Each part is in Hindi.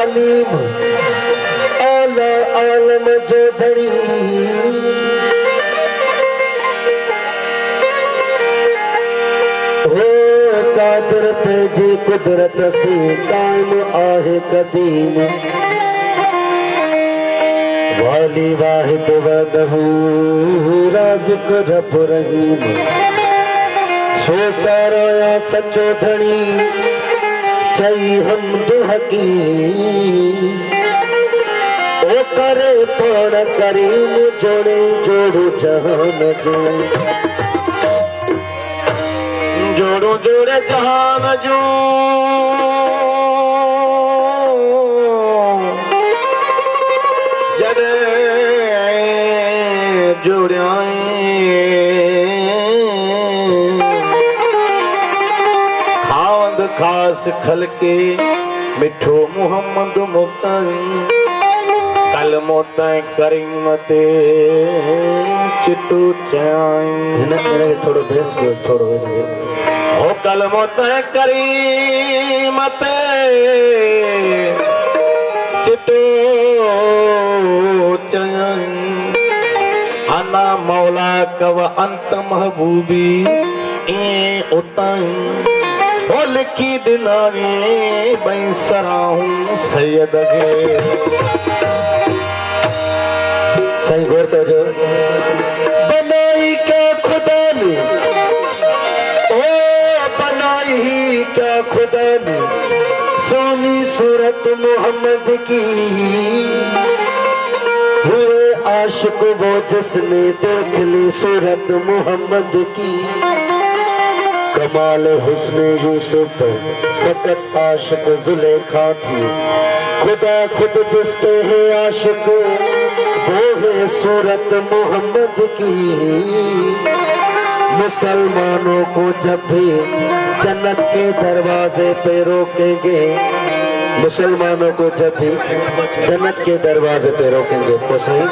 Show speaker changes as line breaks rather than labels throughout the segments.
अलीम आला आलम जो धड़ी हो कादर पे जी कुदरत से कायम आहे कदीम वाली वाहिद वदहू राज़िक रब रहीम सो सारो या सचो धनी चई हमद हकीम ओ करे पण करीम जोड़े जोड़ो जहान जो जोड़ो जोड़े जहान जो जरे जोड़ाए खावंद खास खलके मिठो मोहम्मद मुतन कल मोत करीमते चिटू चाय थोड़ो बेस बेस थोड़ो हो कल मोत करीमते चिटू चाय अना मौला कव अंत महबूबी ए उताई ओ लिखी दिनावे बई सराहूं सैयद गे सही गौर कर जो बनाई क्या खुदा ने ओ बनाई क्या खुदा ने सोनी सूरत मोहम्मद की हुए आशिक वो जिसने देख ली सूरत मोहम्मद की कमाल हुस्न यूसुफ फकत आशिक जुलेखा थी खुदा खुद जिस पे है आशिक वो है सूरत मोहम्मद की मुसलमानों को जब भी जन्नत के दरवाजे पे रोकेंगे मुसलमानों को जब भी जन्नत के दरवाजे पे रोकेंगे तो सही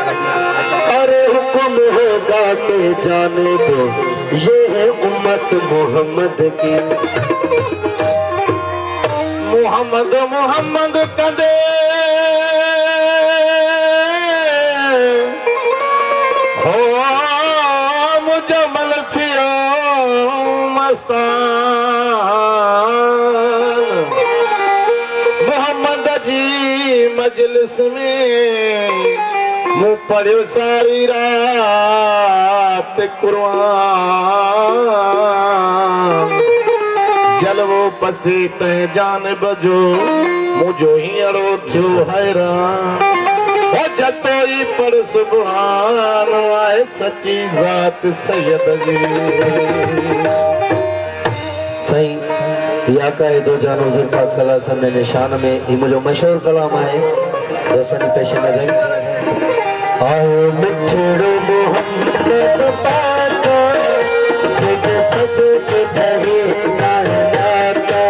अरे हुक्म होगा के जाने दो ये है उम्मत मोहम्मद की मोहम्मद मोहम्मद कदे हो मुझे मन थियो मस्तान मोहम्मद जी मजलिस में मुँह पढ़ियो सारी रात कुरान जलवो पसी तय जान बजो मुझो ही अड़ो थियो हैरान जतो ही पर सुभान आए सच्ची जात सैयद जी सही या का दो जान हुज़ूर पाक सल्लल्लाहु अलैहि वसल्लम ने निशान में ये मुझे मशहूर कलाम है दोस्तों पेश नजर आओ मिठड़ो मोहम्मद पाक जग सब के ठगे नाता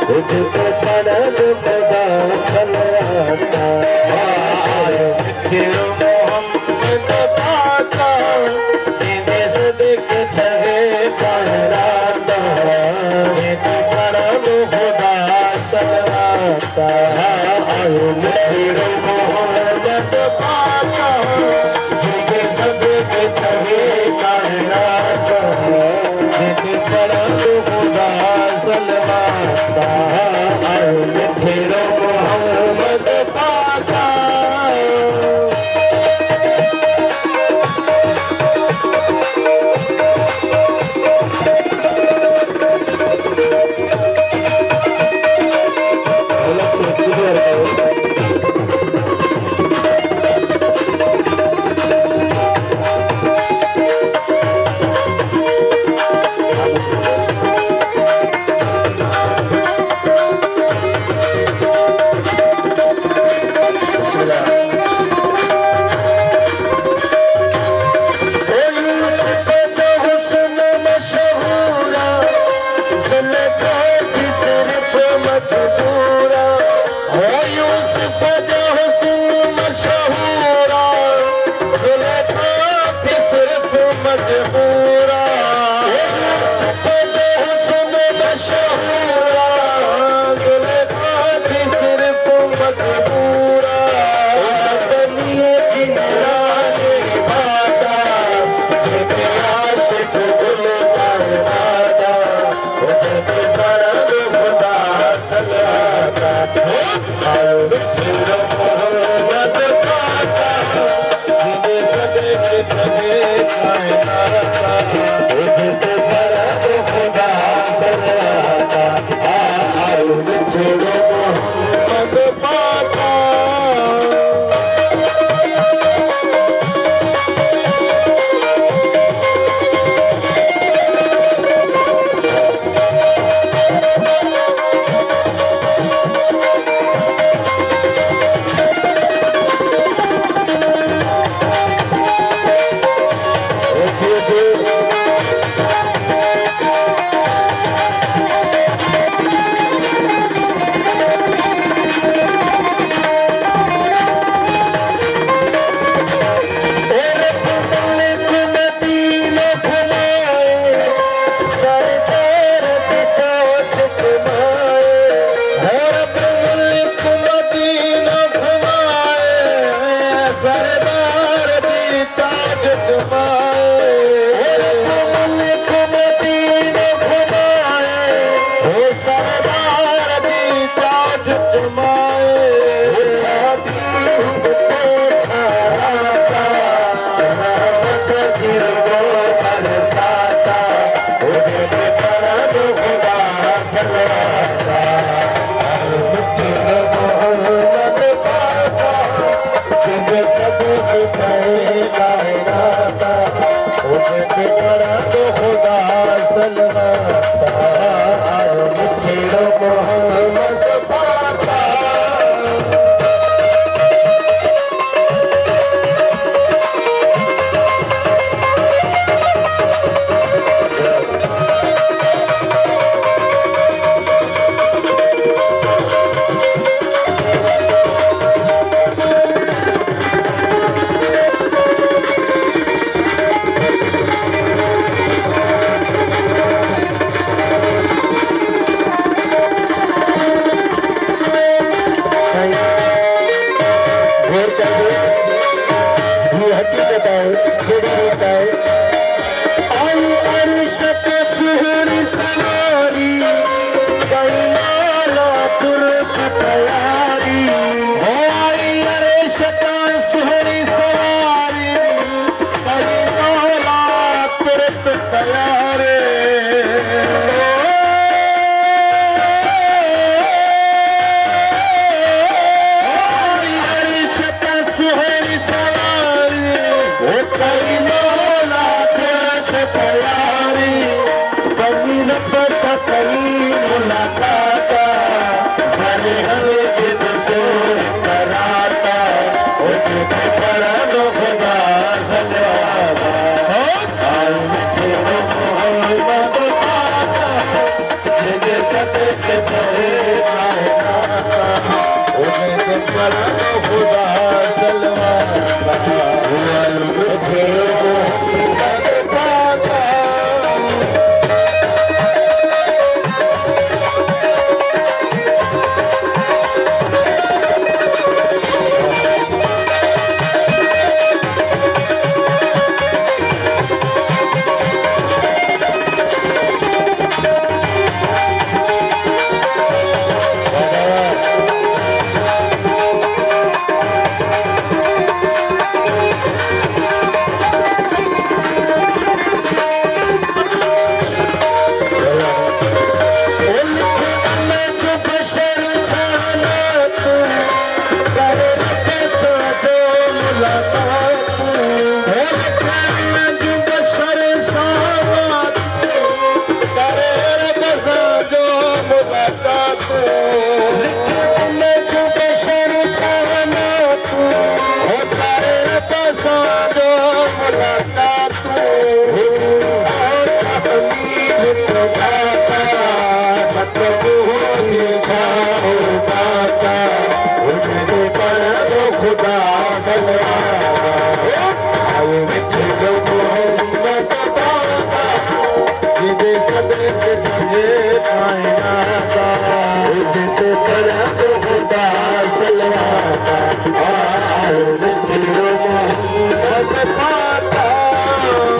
तुझको पढ़ खुदा सलाता आओ मिठड़ो मोहम्मद पाक जग सब के ठगे नाता तुझको पढ़ खुदा सलाता आओ मिठड़ो मोहम्मद पाक सब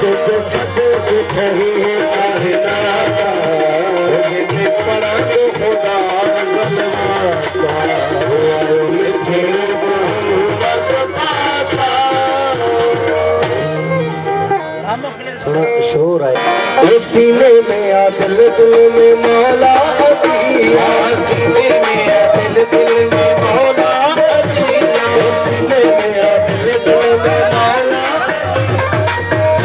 सब कुछ ही कायनात का पड़ा तो खुदा थोड़ा शोर आए सीने में आ दिल दिल में मौला दिया सीने में आ दिल दिल में मौला दिया सीने में आ दिल दिल में मौला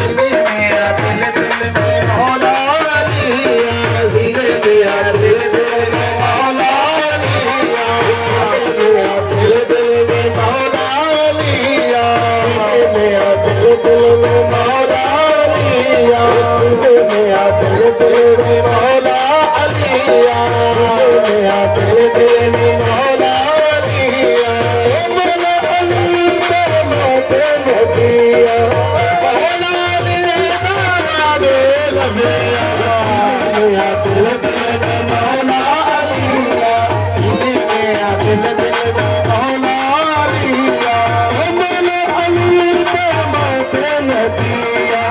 सीने में आ दिल दिल में मौला लिया सीने में आ दिल दिल में मौला लिया सीने में आ दिल दिल में मौला लिया सीने में आ दिल दिल में मौला मेरा दिल दिल में मौला अलिया मेरा दिल दिल में मौला अलिया मौला अली तेरे मोते मोतिया मौला अली नारे लबिया मेरा दिल दिल में मौला अलिया मेरा दिल दिल में मौला अलिया मौला अली तेरे मोते मोतिया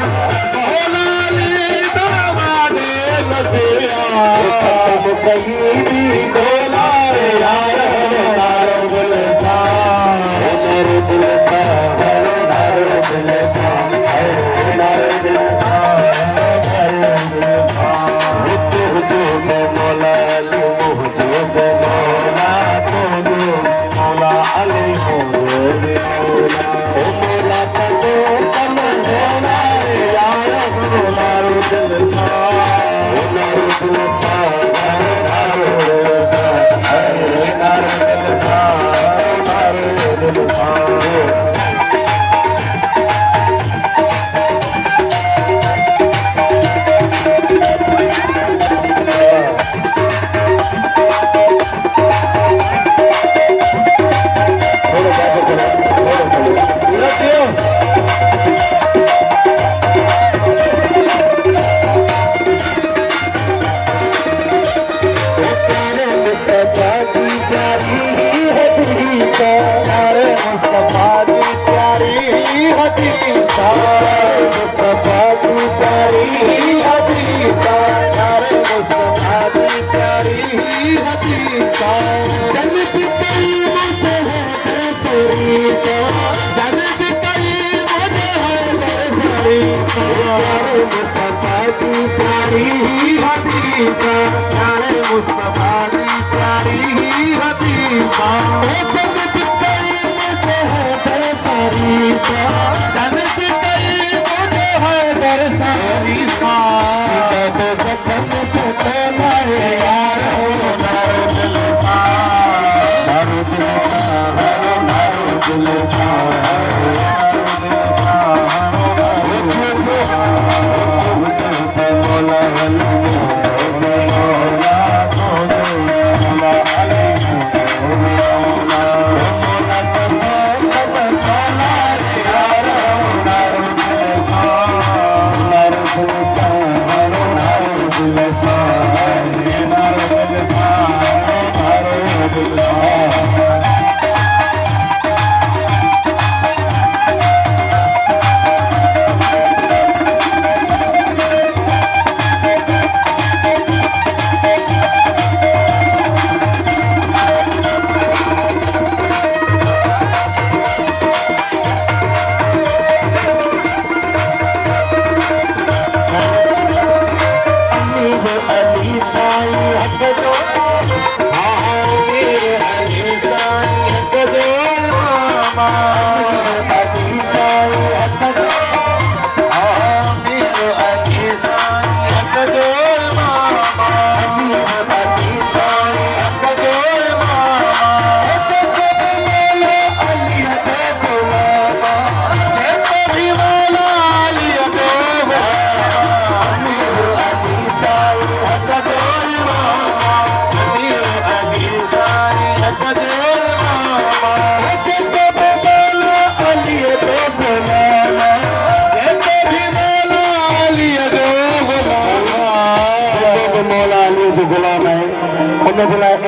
कहीं भी बोला यार नारो दिल सा नारो दिल सा नारो दिल सा नारो दिल सा हुजू में मौला अली हुजू में मौला तुझू मौला अली मौला तू कम सोना यार नारो दिल सा नारो दिल सा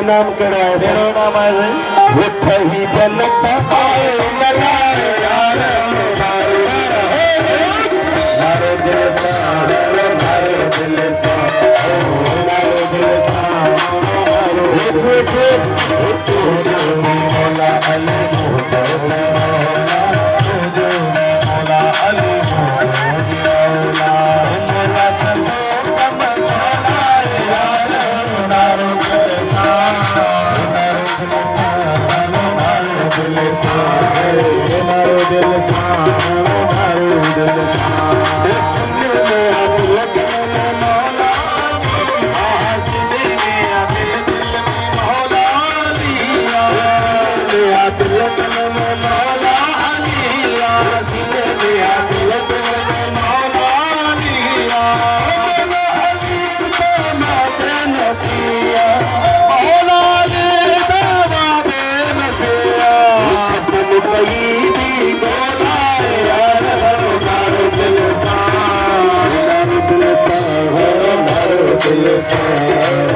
इनाम केड़ा है सर इनाम है उठ ही जन्नत आए मलार यार नारे इंसान